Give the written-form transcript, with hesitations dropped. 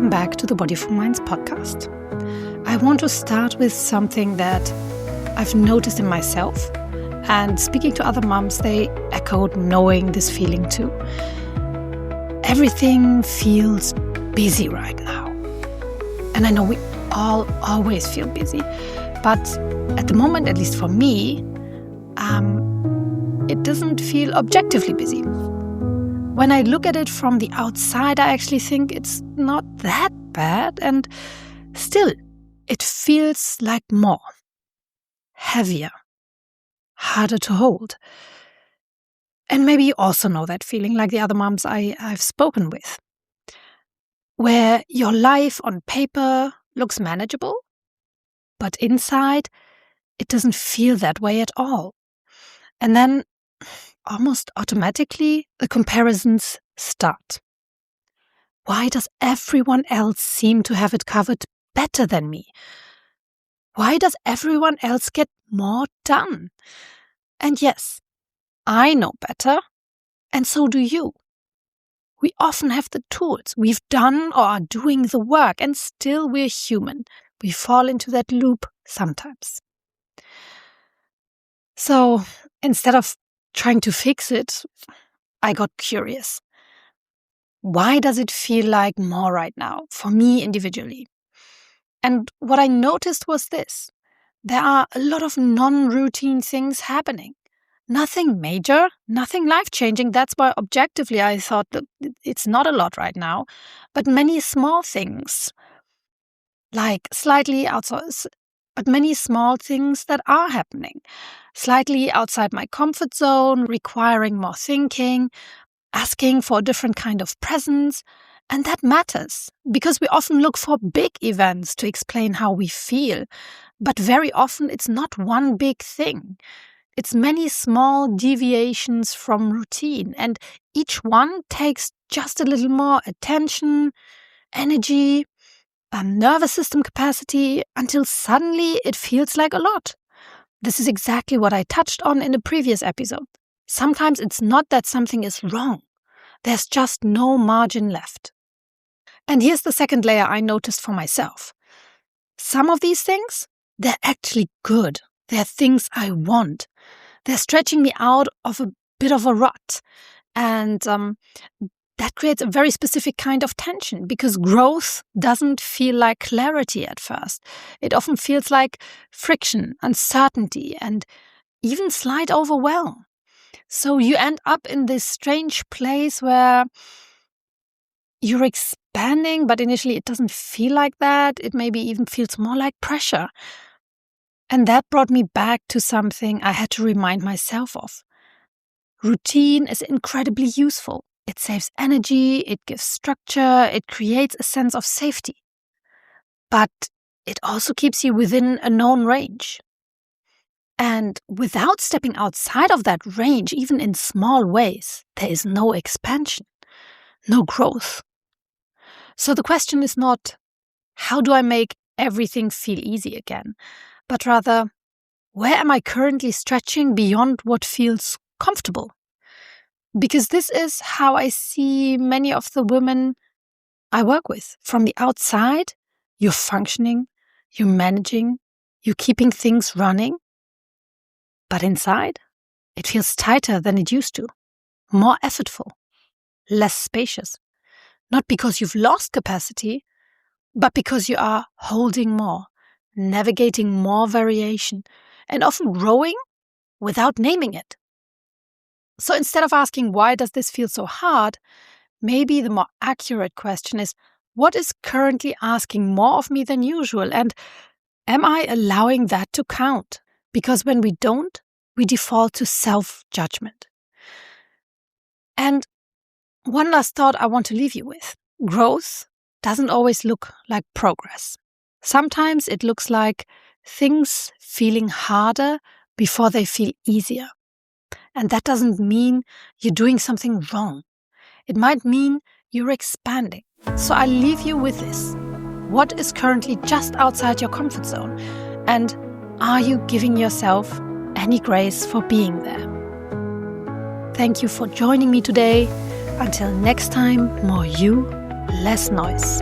welcome back to the Body for Minds podcast. I want to start with something that I've noticed in myself, and speaking to other moms, they echoed knowing this feeling too. Everything feels busy right now. And I know we all always feel busy, but at the moment, at least for me, it doesn't feel objectively busy. When I look at it from the outside, I actually think it's not that bad, and still, it feels like more, heavier, harder to hold. And maybe you also know that feeling, like the other moms I've spoken with, where your life on paper looks manageable, but inside, it doesn't feel that way at all. And then, almost automatically, the comparisons start. Why does everyone else seem to have it covered better than me? Why does everyone else get more done? And yes, I know better, and so do you. We often have the tools. We've done or are doing the work, and still we're human. We fall into that loop sometimes. So instead of trying to fix it, I got curious. Why does it feel like more right now, for me individually? And what I noticed was this. There are a lot of non-routine things happening. Nothing major, nothing life-changing. That's why objectively I thought that it's not a lot right now. But many small things, like slightly outside, but many small things that are happening. Slightly outside my comfort zone, requiring more thinking, asking for a different kind of presence. And that matters, because we often look for big events to explain how we feel. But very often it's not one big thing. It's many small deviations from routine, and each one takes just a little more attention, energy, nervous system capacity, until suddenly it feels like a lot. This is exactly what I touched on in the previous episode. Sometimes it's not that something is wrong. There's just no margin left. And here's the second layer I noticed for myself. Some of these things, they're actually good. They're things I want. They're stretching me out of a bit of a rut. And that creates a very specific kind of tension, because growth doesn't feel like clarity at first. It often feels like friction, uncertainty, and even slight overwhelm. So you end up in this strange place where you're expanding, but initially it doesn't feel like that. It maybe even feels more like pressure. And that brought me back to something I had to remind myself of. Routine is incredibly useful. It saves energy, it gives structure, it creates a sense of safety. But it also keeps you within a known range. And without stepping outside of that range, even in small ways, there is no expansion, no growth. So the question is not, how do I make everything feel easy again? But rather, where am I currently stretching beyond what feels comfortable? Because this is how I see many of the women I work with. From the outside, you're functioning, you're managing, you're keeping things running. But inside, it feels tighter than it used to, more effortful, less spacious. Not because you've lost capacity, but because you are holding more, navigating more variation, and often growing without naming it. So instead of asking, why does this feel so hard, maybe the more accurate question is, what is currently asking more of me than usual? And am I allowing that to count? Because when we don't, we default to self-judgment. And one last thought I want to leave you with. Growth doesn't always look like progress. Sometimes it looks like things feeling harder before they feel easier. And that doesn't mean you're doing something wrong. It might mean you're expanding. So I'll leave you with this. What is currently just outside your comfort zone? And are you giving yourself any grace for being there? Thank you for joining me today. Until next time, more you, less noise.